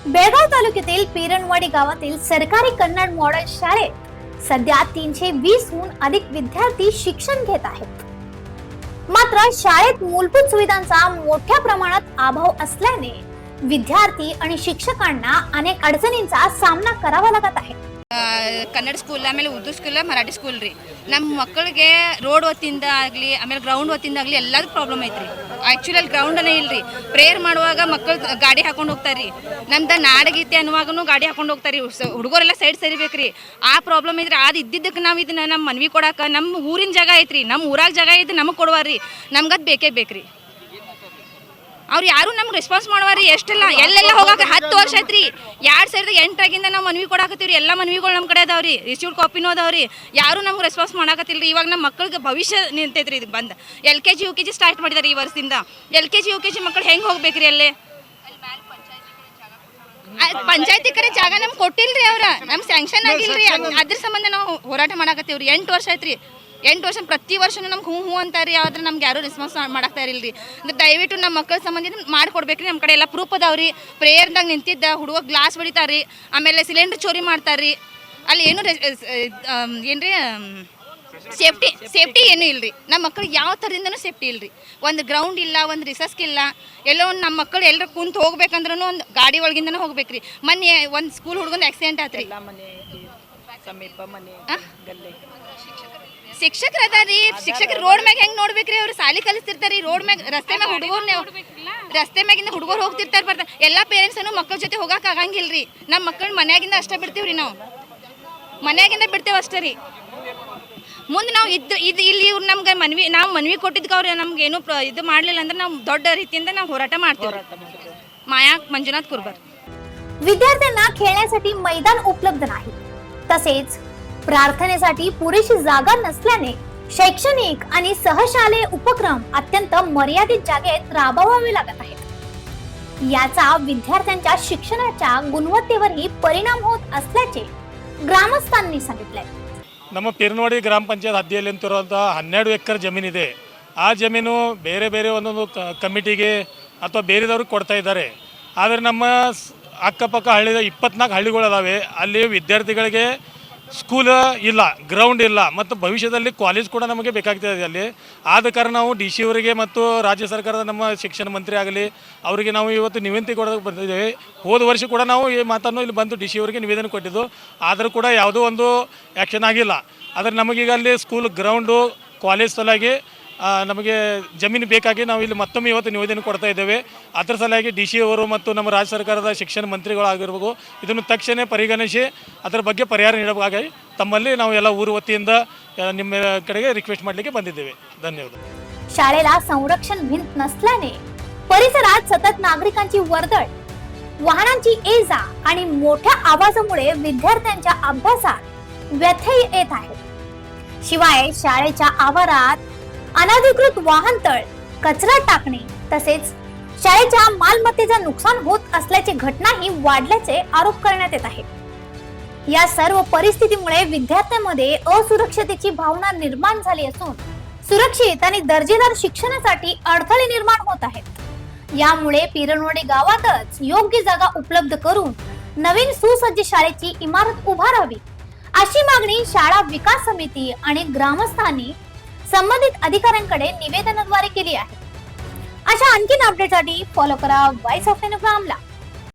बेळगाव तालुक्यातील पेरणवाडी गावातील सरकारी कन्नड मॉडेल शाळेत सध्या 320हून अधिक विद्यार्थी शिक्षण घेत आहेत. मात्र शाळेत मूलभूत सुविधांचा मोठ्या प्रमाणात अभाव असल्याने विद्यार्थी आणि शिक्षकांना अनेक अडचणींचा सामना करावा लागत आहे. ಕನ್ನಡ ಸ್ಕೂಲ್ ಆಮೇಲೆ ಉರ್ದು ಸ್ಕೂಲ್ ಮರಾಠಿ ಸ್ಕೂಲ್ ರೀ. ನಮ್ಮ ಮಕ್ಕಳಿಗೆ ರೋಡ್ ಹೊತ್ತಿಂದ ಆಗಲಿ ಆಮೇಲೆ ಗ್ರೌಂಡ್ ಹೊತ್ತಿಂದ ಆಗಲಿ ಎಲ್ಲದೂ ಪ್ರಾಬ್ಲಮ್ ಐತ್ರಿ. ಆ್ಯಕ್ಚುಲಿ ಅಲ್ಲಿ ಗ್ರೌಂಡನೇ ಇಲ್ರಿ. ಪ್ರೇಯರ್ ಮಾಡುವಾಗ ಮಕ್ಕಳು ಗಾಡಿ ಹಾಕೊಂಡು ಹೋಗ್ತಾರೆ ರೀ. ನಮ್ದು ನಾಡಗೀತೆ ಅನ್ನುವಾಗೂ ಗಾಡಿ ಹಾಕೊಂಡು ಹೋಗ್ತಾರೆ ರೀ. ಹುಡುಗರೆಲ್ಲ ಸೈಡ್ ಸರಿಬೇಕು ರೀ. ಆ ಪ್ರಾಬ್ಲಮ್ ಐತ್ರಿ. ಅದು ಇದ್ದಿದ್ದಕ್ಕೆ ನಾವು ಇದನ್ನ ನಮ್ಮ ಮನವಿ ಕೊಡಕ್ಕೆ ನಮ್ಮ ಊರಿನ ಜಾಗ ಐತ್ರಿ, ನಮ್ಮ ಊರಾಗ ಜಾಗ ಐತಿ, ನಮಗೆ ಕೊಡುವಾರಿ. ನಮ್ಗೆ ಅದು ಬೇಕೇ ಬೇಕ್ರಿ. ಅವ್ರು ಯಾರು ನಮ್ಗೆ ರೆಸ್ಪಾನ್ಸ್ ಮಾಡುವಾರಿ. ಎಷ್ಟೆಲ್ಲ ಎಲ್ಲೆಲ್ಲ ಹೋಗಕ್ಕೆ 10 ವರ್ಷ ಐತ್ರಿ. 2008 ನಾವು ಮನವಿ ಕೊಡಾಕತ್ತೀವ್ರಿ. ಎಲ್ಲ ಮನವಿಗಳು ನಮ್ಮ ಕಡೆ ಅದಾವ್ರಿ, ರಿಸೀವ್ಡ್ ಕಾಪಿನೂ ಅದಾವ್ರಿ. ಯಾರು ನಮ್ಗೆ ರೆಸ್ಪಾನ್ಸ್ ಮಾಡಾಕತ್ತಿಲ್ರಿ. ಇವಾಗ ನಮ್ಮ ಮಕ್ಕಳಿಗೆ ಭವಿಷ್ಯ ನಿಂತೈತ್ರಿ. ಇದು ಬಂದು LKG UKG ಸ್ಟಾರ್ಟ್ ಮಾಡಿದಾರೆ ಈ ವರ್ಷದಿಂದ. LKG UKG ಮಕ್ಕಳು ಹೆಂಗೆ ಹೋಗ್ಬೇಕ್ರಿ? ಅಲ್ಲೇ ಪಂಚಾಯತಿ ಕಡೆ ಜಾಗ ನಮ್ಗೆ ಕೊಟ್ಟಿಲ್ರಿ. ಅವ್ರ ನಮ್ಗೆ ಸ್ಯಾಂಕ್ಷನ್ ಆಗಿಲ್ರಿ. ಅದ್ರ ಸಂಬಂಧ ನಾವು ಹೋರಾಟ ಮಾಡಾಕತ್ತೀವ್ರಿ. 8 ವರ್ಷ ಐತ್ರಿ. 8 ವರ್ಷ ಪ್ರತಿ ವರ್ಷನೂ ನಮ್ಗೆ ಹ್ಞೂ ಅಂತಾರೆ. ಆದ್ರೆ ನಮ್ಗೆ ಯಾರು ರೆಸ್ಪಾನ್ಸ್ ಮಾಡಾಕ್ತಾ ಇರಲ್ರಿ. ದಯವಿಟ್ಟು ನಮ್ಮ ಮಕ್ಕಳ ಸಂಬಂಧ ಮಾಡಿಕೊಡ್ಬೇಕ್ರಿ. ನಮ್ಮ ಕಡೆ ಎಲ್ಲ ಪ್ರೂಫ್ ಅದಾವ್ರಿ. ಪ್ರೇಯರ್ದಾಗ ನಿಂತಿದ್ದ ಹುಡುಗ ಗ್ಲಾಸ್ ಹೊಡಿತಾರ್ರಿ. ಆಮೇಲೆ ಸಿಲಿಂಡರ್ ಚೋರಿ ಮಾಡ್ತಾರ್ರಿ. ಅಲ್ಲಿ ಏನು ಏನ್ರಿ ಸೇಫ್ಟಿ ಏನೂ ಇಲ್ರಿ. ನಮ್ಮ ಮಕ್ಕಳಿಗೆ ಯಾವ ಥರದಿಂದನೂ ಸೇಫ್ಟಿ ಇಲ್ರಿ. ಒಂದು ಗ್ರೌಂಡ್ ಇಲ್ಲ, ಒಂದು ರಿಸರ್ಚ್ ಇಲ್ಲ. ಎಲ್ಲೋ ಒಂದು ನಮ್ಮ ಮಕ್ಕಳು ಎಲ್ಲರೂ ಕುಂತು ಹೋಗ್ಬೇಕಂದ್ರೂ ಒಂದು ಗಾಡಿ ಒಳಗಿಂದನೂ ಹೋಗ್ಬೇಕ್ರಿ. ಮೊನ್ನೆ ಒಂದು ಸ್ಕೂಲ್ ಹುಡುಗಂದು ಆಕ್ಸಿಡೆಂಟ್ ಆತ್ರಿ. ಶಿಕ್ಷಕರು ಅದಾರಿ. ಶಿಕ್ಷಕರು ರೋಡ್ ಮ್ಯಾಗ ಹೆಂಗ್ ನೋಡ್ಬೇಕ್ರಿ? ಅವ್ರು ಸಾಲಿ ಕಲಿಸ್ತಿರ್ತಾರಿ. ರೋಡ್ ಮ್ಯಾಗ ರಸ್ತೆ ಮ್ಯಾಗ ರಸ್ತೆ ಮ್ಯಾಗಿಂದ ಹುಡುಗರು ಹೋಗ್ತಿರ್ತಾರೆ, ಬರ್ತಾರೆ. ಎಲ್ಲ ಪೇರೆಂಟ್ಸನ್ನು ಮಕ್ಕಳ ಜೊತೆ ಹೋಗಕ್ಕೆ ಆಗಂಗಿಲ್ರಿ. ನಮ್ಮ ಮಕ್ಕಳು ಮನ್ಯಾಗಿಂದ ಅಷ್ಟೇ ಬಿಡ್ತೀವ್ರಿ. ನಾವು ಮನ್ಯಾಗಿಂದ ಬಿಡ್ತೇವೆ ಅಷ್ಟೇ ರೀ. ಮುಂದೆ ನಾವು ಇಲ್ಲಿ ಇವ್ರು ನಮ್ಗೆ ಮನವಿ ಕೊಟ್ಟಿದ್ದಕ್ಕೆ ಅವ್ರು ನಮ್ಗೆ ಏನು ಇದು ಮಾಡಲಿಲ್ಲ ಅಂದ್ರೆ ನಾವು ದೊಡ್ಡ ರೀತಿಯಿಂದ ನಾವು ಹೋರಾಟ ಮಾಡ್ತೀವಿ. माया मंजुनाथ कुरबर. विद्यार्थ्यांना खेळण्यासाठी मैदान उपलब्ध नाही, तसेच प्रार्थनेसाठी पुरेशी जागा नसल्याने शैक्षणिक आणि सहशालेय उपक्रम अत्यंत मर्यादित जागेत राबवावे लागत आहेत. याचा विद्यार्थ्यांच्या शिक्षणाच्या गुणवत्तेवरही परिणाम होत असल्याचे ಗ್ರಾಮಸ್ಥಾಂನಿ सांगितले. ನಮ್ಮ ಪೇರನವಾಡಿ ಗ್ರಾಮ ಪಂಚಾಯತ್ ಹದ್ದಿಯಲ್ಲಿ ಅಂತಿರುವಂತಹ 12 ಎಕರೆ ಜಮೀನಿದೆ. ಆ ಜಮೀನು ಬೇರೆ ಬೇರೆ ಒಂದೊಂದು ಕಮಿಟಿಗೆ ಅಥವಾ ಬೇರೆದವ್ರಿಗೆ ಕೊಡ್ತಾ ಇದ್ದಾರೆ. ಆದರೆ ನಮ್ಮ ಅಕ್ಕಪಕ್ಕ 24 ಹಳ್ಳಿಗಳು ಅದಾವೆ. ಅಲ್ಲಿ ವಿದ್ಯಾರ್ಥಿಗಳಿಗೆ ಸ್ಕೂಲ್ ಇಲ್ಲ, ಗ್ರೌಂಡ್ ಇಲ್ಲ, ಮತ್ತು ಭವಿಷ್ಯದಲ್ಲಿ ಕಾಲೇಜ್ ಕೂಡ ನಮಗೆ ಬೇಕಾಗ್ತದೆ ಅಲ್ಲಿ. ಆದ ಕಾರಣ ನಾವು DC ಅವರಿಗೆ ಮತ್ತು ರಾಜ್ಯ ಸರ್ಕಾರದ ನಮ್ಮ ಶಿಕ್ಷಣ ಮಂತ್ರಿ ಆಗಲಿ ಅವರಿಗೆ ನಾವು ಇವತ್ತು ನಿವೇದನೆ ಕೊಡೋದಕ್ಕೆ ಬಂದಿದ್ದೇವೆ. ಹೋದ ವರ್ಷ ಕೂಡ ನಾವು ಈ ಮಾತನ್ನು ಇಲ್ಲಿ ಬಂದು DC ಅವರಿಗೆ ನಿವೇದನೆ ಕೊಟ್ಟಿದ್ದು. ಆದರೂ ಕೂಡ ಯಾವುದೋ ಒಂದು ಆ್ಯಕ್ಷನ್ ಆಗಿಲ್ಲ. ಆದರೆ ನಮಗೀಗ ಅಲ್ಲಿ ಸ್ಕೂಲ್ ಗ್ರೌಂಡು ಕಾಲೇಜ್ ಸಲುವಾಗಿ ನಮಗೆ ಜಮೀನು ಬೇಕಾಗಿ ನಾವು ಇಲ್ಲಿ ಮತ್ತೊಮ್ಮೆ ಇವತ್ತು ನಿವೇದನೆ ಕೊಡ್ತಾ ಇದ್ದೇವೆ. ಅದರ ಸಲುವಾಗಿ DC ಅವರು ಮತ್ತು ನಮ್ಮ ರಾಜ್ಯ ಸರ್ಕಾರದ ಶಿಕ್ಷಣ ಮಂತ್ರಿಗಳಾಗಿರ್ಬೇಕು, ಇದನ್ನು ತಕ್ಷಣ ಪರಿಗಣಿಸಿ ಅದರ ಬಗ್ಗೆ ಪರಿಹಾರ ನೀಡಬೇಕಾಗಿ ತಮ್ಮಲ್ಲಿ ನಾವು ಎಲ್ಲ ಊರು ವತಿಯಿಂದ ನಿಮ್ಮ ಕಡೆಗೆ ರಿಕ್ವೆಸ್ಟ್ ಮಾಡಲಿಕ್ಕೆ ಬಂದಿದ್ದೇವೆ. ಧನ್ಯವಾದ. शाळेला संरक्षण भिंत नसल्याने परिसरात सतत नागरिकांची वर्दळ, वाहनांची ये-जा आणि मोठ्या आवाजामुळे विद्यार्थ्यांच्या अभ्यासात व्यत्यय येत आहे. शिवाय शाळेच्या आवारात अनधिकृत वाहनतळ, कचरा टाकणे तसेच शाळेच्या मालमत्तेचे नुकसान होत असल्याची घटनाही वाढल्याचे आरोप करण्यात येत आहे. या सर्व परिस्थितीमुळे विद्यार्थ्यांमध्ये असुरक्षतेची भावना निर्माण झाली असून सुरक्षित आणि दर्जेदार शिक्षणासाठी अडथळे निर्माण होत आहेत. यामुळे पेरणवाडी गावातच योग्य जागा उपलब्ध करून नवीन सुसज्ज शाळेची इमारत उभारावी अशी मागणी शाळा विकास समिती आणि ग्रामस्थांनी संबंधित अधिकाऱ्यांकडे निवेदनाद्वारे केली आहे. अशा आणखीन अपडेटसाठी फॉलो करा व्हॉइस ऑफ पेरणवाडी.